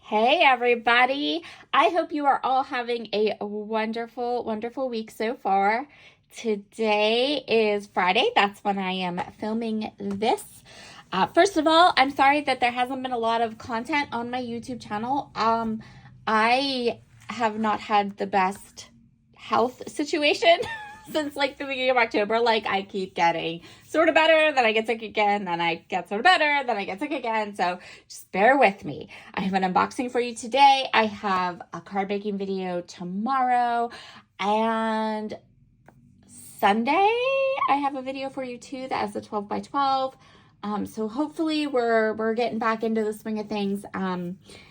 Hey everybody. I hope you are all having a wonderful, wonderful week so far. Today is Friday. That's when I am filming this. First of all, I'm sorry that there hasn't been a lot of content on my YouTube channel. I have not had the best health situation since like the beginning of October. Like I keep getting sort of better, then I get sick again, then I get sort of better, then I get sick again. So just bear with me. I have an unboxing for you today. I have a card making video tomorrow, and Sunday I have a video for you too that has the 12 by 12. So hopefully we're getting back into the swing of things.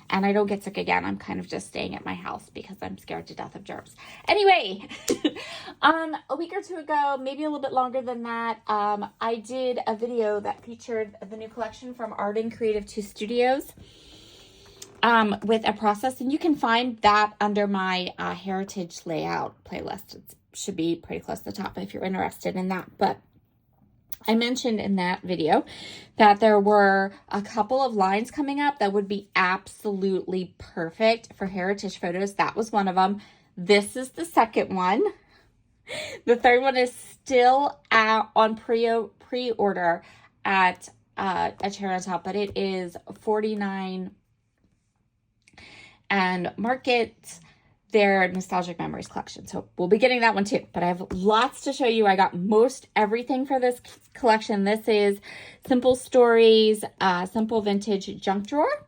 And I don't get sick again. I'm kind of just staying at my house because I'm scared to death of germs. Anyway, a week or two ago, maybe a little bit longer than that, I did a video that featured the new collection from Art and Creative 2 Studios with a process. And you can find that under my Heritage Layout playlist. It should be pretty close to the top if you're interested in that. But I mentioned in that video that there were a couple of lines coming up that would be absolutely perfect for heritage photos. That was one of them. This is the second one. The third one is still out on pre-order at Cherry on Top, but it is $49, and market their Nostalgic Memories collection. So we'll be getting that one too, but I have lots to show you. I got most everything for this collection. This is Simple Stories, Simple Vintage Junk Drawer.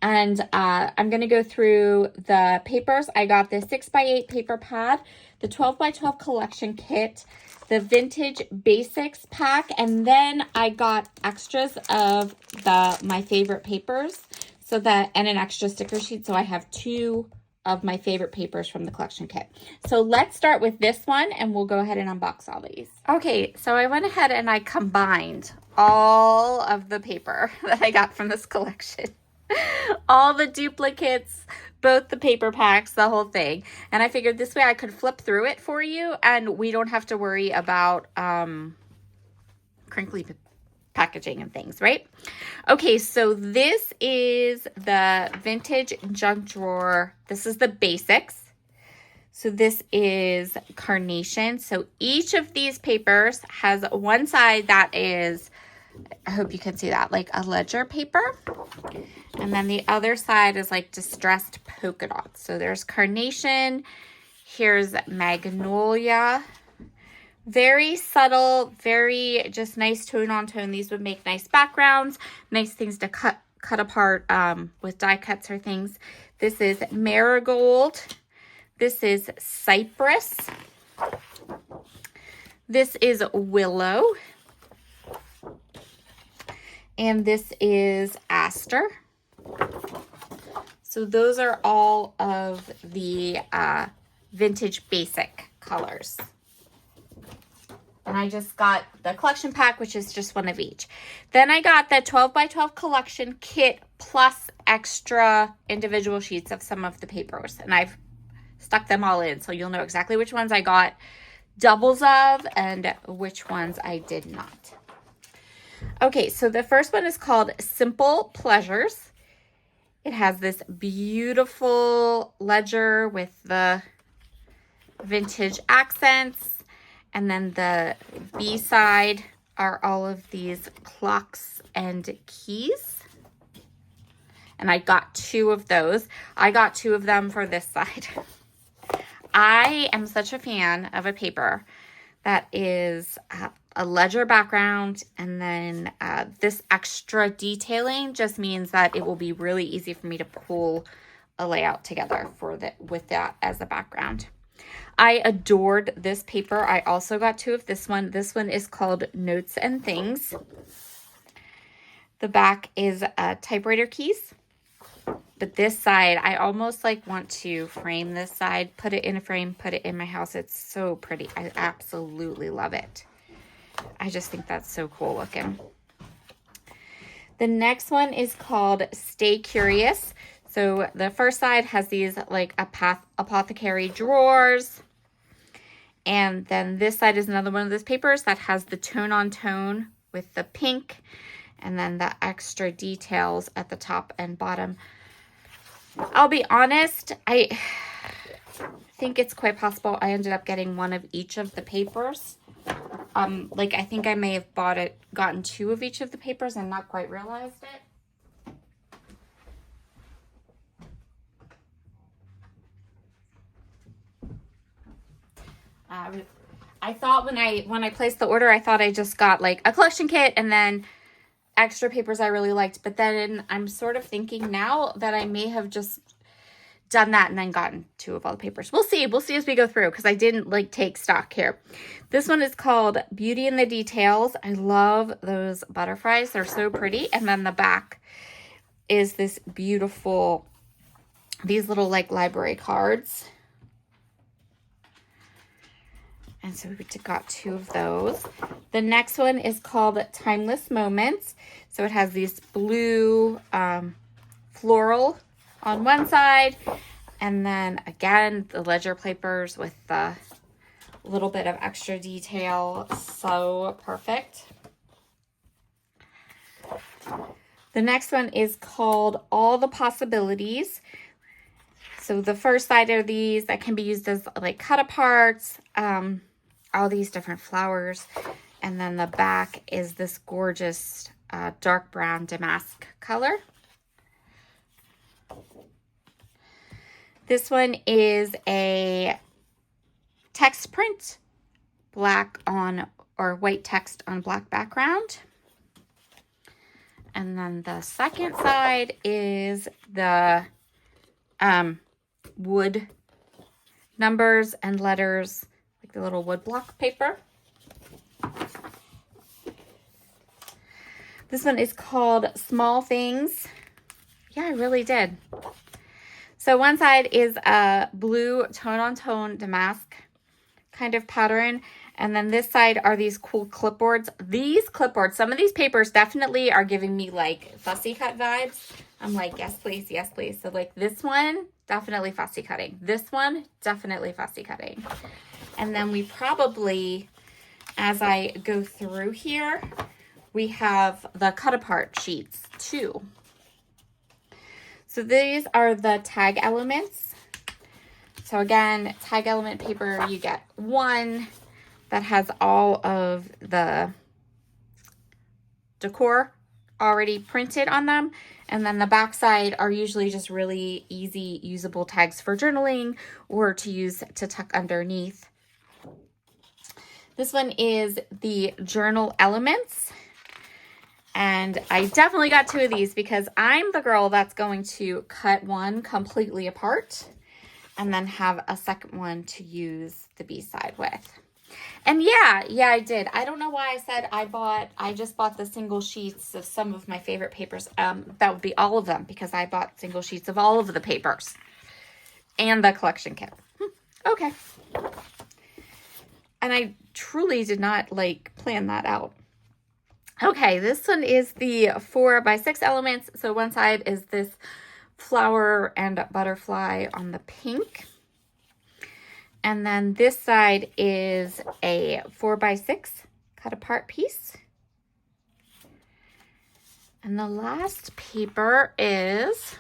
And I'm going to go through the papers. I got the 6x8 paper pad, the 12x12 collection kit, the Vintage Basics pack, and then I got extras of my favorite papers, and an extra sticker sheet. So I have two of my favorite papers from the collection kit. So let's start with this one and we'll go ahead and unbox all these. Okay, so I went ahead and I combined all of the paper that I got from this collection. All the duplicates, both the paper packs, the whole thing. And I figured this way I could flip through it for you and we don't have to worry about crinkly packaging and things, right? Okay, so this is the Vintage Junk Drawer. This is the basics. So this is Carnation. So each of these papers has one side that is, I hope you can see that, like a ledger paper. And then the other side is like distressed polka dots. So there's Carnation. Here's Magnolia. Very subtle, very just nice tone on tone. These would make nice backgrounds, nice things to cut apart with die cuts or things. This is Marigold. This is Cypress. This is Willow. And this is Aster. So those are all of the vintage basic colors. And I just got the collection pack, which is just one of each. Then I got the 12x12 collection kit plus extra individual sheets of some of the papers. And I've stuck them all in, so you'll know exactly which ones I got doubles of and which ones I did not. Okay, so the first one is called Simple Pleasures. It has this beautiful ledger with the vintage accents. And then the B side are all of these clocks and keys. And I got two of those. I got two of them for this side. I am such a fan of a paper that is a ledger background, and then this extra detailing just means that it will be really easy for me to pull a layout together with that as a background. I adored this paper. I also got two of this one. This one is called Notes and Things. The back is typewriter keys. But this side, I almost like want to frame this side, put it in a frame, put it in my house. It's so pretty. I absolutely love it. I just think that's so cool looking. The next one is called Stay Curious. So the first side has these like apothecary drawers. And then this side is another one of those papers that has the tone on tone with the pink and then the extra details at the top and bottom. I'll be honest, I think it's quite possible I ended up getting one of each of the papers. Like I think I may have gotten 2 of each of the papers and not quite realized it. I thought when I placed the order, I thought I just got like a collection kit and then extra papers I really liked. But then I'm sort of thinking now that I may have just done that and then gotten 2 of all the papers. We'll see. We'll see as we go through because I didn't like take stock here. This one is called Beauty in the Details. I love those butterflies. They're so pretty. And then the back is this beautiful, these little like library cards. And so we got 2 of those. The next one is called Timeless Moments. So it has these blue floral on one side. And then again, the ledger papers with the little bit of extra detail. So perfect. The next one is called All the Possibilities. So the first side are these that can be used as like cut aparts. All these different flowers. And then the back is this gorgeous dark brown damask color. This one is a text print, black on or white text on black background. And then the second side is the wood numbers and letters, like the little wood block paper. This one is called Small Things. Yeah, I really did. So one side is a blue tone-on-tone damask kind of pattern. And then this side are these cool clipboards. These clipboards, some of these papers definitely are giving me like fussy cut vibes. I'm like, yes, please, yes, please. So like this one, definitely fussy cutting. This one, definitely fussy cutting. And then we probably, as I go through here, we have the cut apart sheets too. So these are the tag elements. So again, tag element paper, you get one that has all of the decor already printed on them. And then the back side are usually just really easy, usable tags for journaling or to use to tuck underneath. This one is the journal elements. And I definitely got 2 of these because I'm the girl that's going to cut one completely apart and then have a second one to use the B side with. And yeah, I did. I don't know why I said I just bought the single sheets of some of my favorite papers. That would be all of them because I bought single sheets of all of the papers and the collection kit. Okay. And I truly did not like plan that out. Okay, this one is the 4x6 elements. So one side is this flower and butterfly on the pink. And then this side is a 4x6 cut apart piece. And the last paper is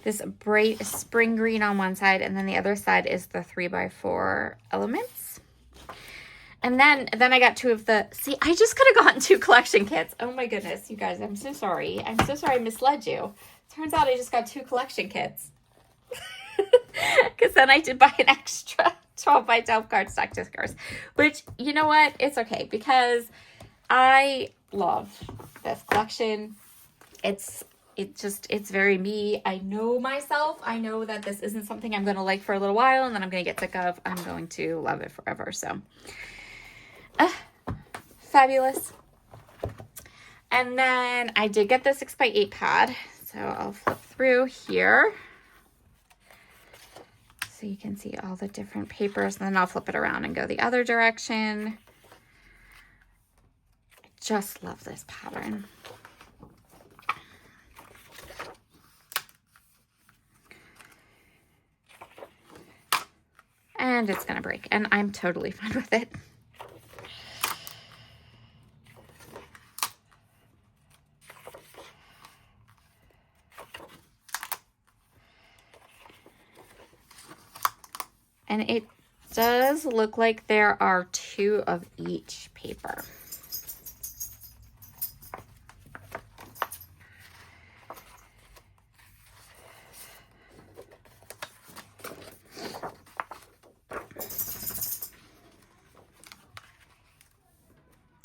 this bright spring green on one side, and then the other side is the 3x4 elements. And then I got 2 of the, see, I just could have gotten 2 collection kits. Oh my goodness, you guys, I'm so sorry. I'm so sorry I misled you. Turns out I just got 2 collection kits. Because then I did buy an extra 12x12 cardstock stickers. Which, you know what? It's okay because I love this collection. It's very me. I know myself. I know that this isn't something I'm going to like for a little while and then I'm going to get sick of. I'm going to love it forever. So, fabulous. And then I did get the 6x8 pad. So I'll flip through here. So you can see all the different papers, and then I'll flip it around and go the other direction. I just love this pattern. And it's going to break, and I'm totally fine with it. And it does look like there are 2 of each paper.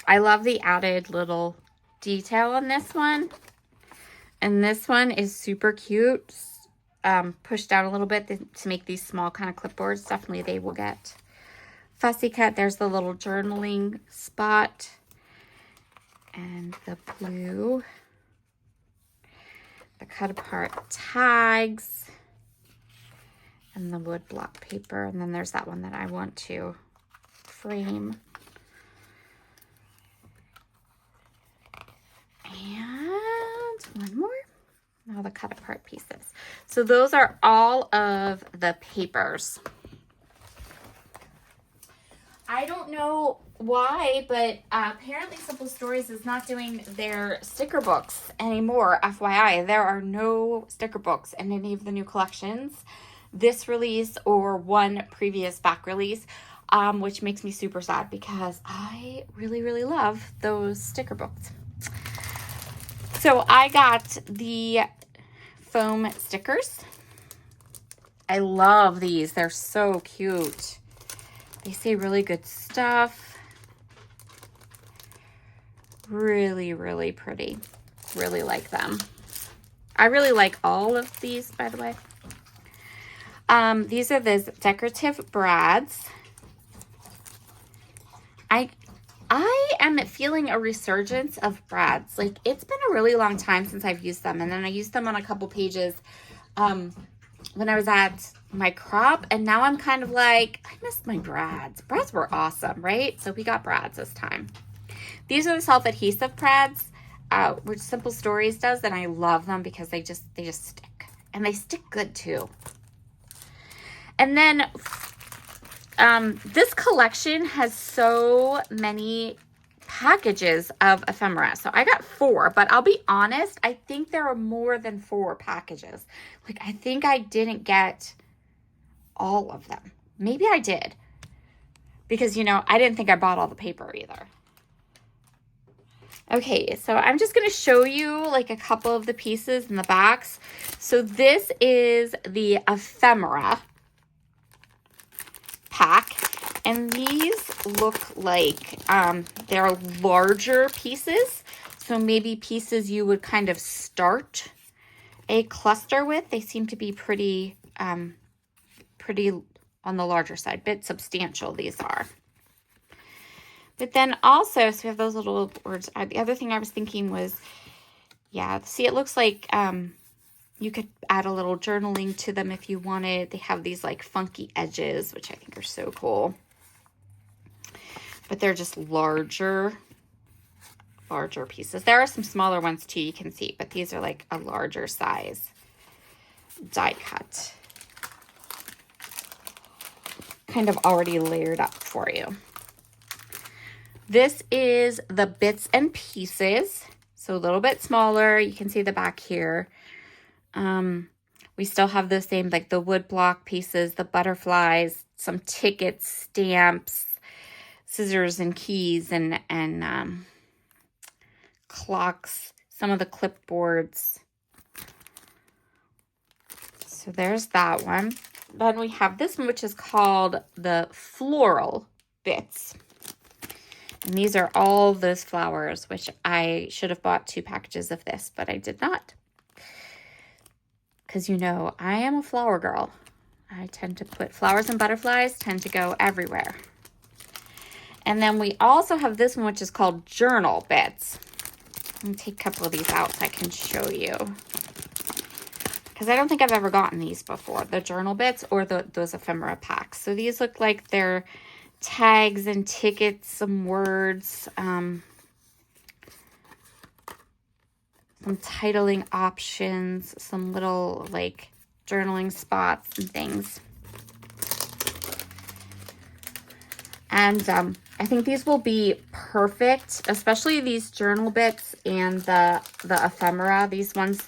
I love the added little detail on this one. And this one is super cute. Pushed down a little bit to make these small kind of clipboards. Definitely they will get fussy cut. There's the little journaling spot. And the blue. The cut apart tags. And the wood block paper. And then there's that one that I want to frame. And one more. Now the cut apart pieces. So those are all of the papers. I don't know why, but apparently Simple Stories is not doing their sticker books anymore. FYI, there are no sticker books in any of the new collections. This release or one previous back release, which makes me super sad because I really, really love those sticker books. So I got the foam stickers. I love these. They're so cute. They say really good stuff. Really, really pretty. Really like them. I really like all of these, by the way. These are the decorative brads. I am feeling a resurgence of brads. Like, it's been a really long time since I've used them. And then I used them on a couple pages when I was at my crop. And now I'm kind of like, I missed my brads. Brads were awesome, right? So we got brads this time. These are the self-adhesive brads, which Simple Stories does. And I love them because they just stick. And they stick good, too. And then this collection has so many packages of ephemera. So I got 4, but I'll be honest, I think there are more than 4 packages. Like, I think I didn't get all of them. Maybe I did. Because, you know, I didn't think I bought all the paper either. Okay, so I'm just going to show you like a couple of the pieces in the backs. So this is the ephemera pack, and these look like they're larger pieces, so maybe pieces you would kind of start a cluster with. They seem to be pretty pretty on the larger side, bit substantial these are. But then also, so we have those little words. The other thing I was thinking was, yeah, see, it looks like you could add a little journaling to them if you wanted. They have these like funky edges, which I think are so cool. But they're just larger pieces. There are some smaller ones too, you can see, but these are like a larger size die cut. Kind of already layered up for you. This is the bits and pieces. So a little bit smaller. You can see the back here. We still have the same, like the wood block pieces, the butterflies, some tickets, stamps, scissors and keys, and clocks, some of the clipboards. So there's that one. Then we have this one, which is called the floral bits. And these are all those flowers, which I should have bought 2 packages of this, but I did not. Because, you know, I am a flower girl. I tend to put flowers and butterflies, tend to go everywhere. And then we also have this one, which is called journal bits. Let me take a couple of these out so I can show you. Because I don't think I've ever gotten these before, the journal bits or those ephemera packs. So these look like they're tags and tickets, some words, some titling options, some little like journaling spots and things. And I think these will be perfect, especially these journal bits and the ephemera. These ones,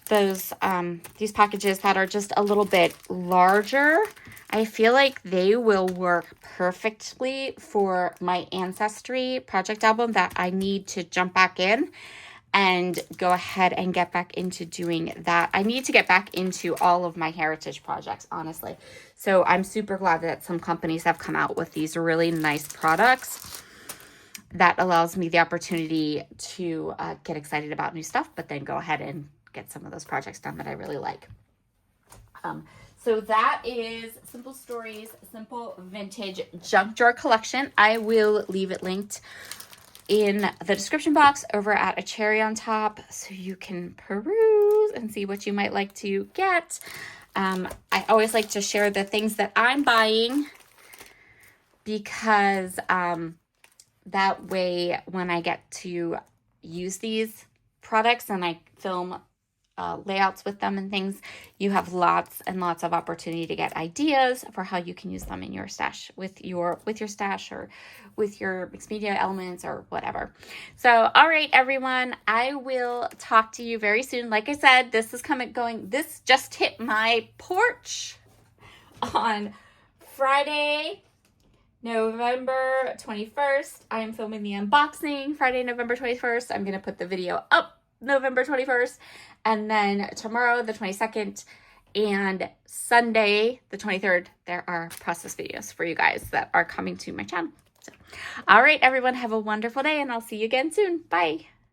these packages that are just a little bit larger I feel like they will work perfectly for my Ancestry project album that I need to jump back in and go ahead and get back into doing that. I need to get back into all of my heritage projects, honestly. So I'm super glad that some companies have come out with these really nice products that allows me the opportunity to get excited about new stuff, but then go ahead and get some of those projects done that I really like. So that is Simple Stories, Simple Vintage Junk Drawer Collection. I will leave it linked in the description box over at A Cherry on Top so you can peruse and see what you might like to get. I always like to share the things that I'm buying because that way when I get to use these products and I film layouts with them and things, you have lots and lots of opportunity to get ideas for how you can use them in your stash with your stash or with your mixed media elements or whatever. So, all right, everyone, I will talk to you very soon. Like I said, this just hit my porch on Friday, November 21st. I am filming the unboxing Friday, November 21st. I'm going to put the video up November 21st, and then tomorrow the 22nd and Sunday the 23rd there are process videos for you guys that are coming to my channel. So, all right, everyone, have a wonderful day and I'll see you again soon. Bye.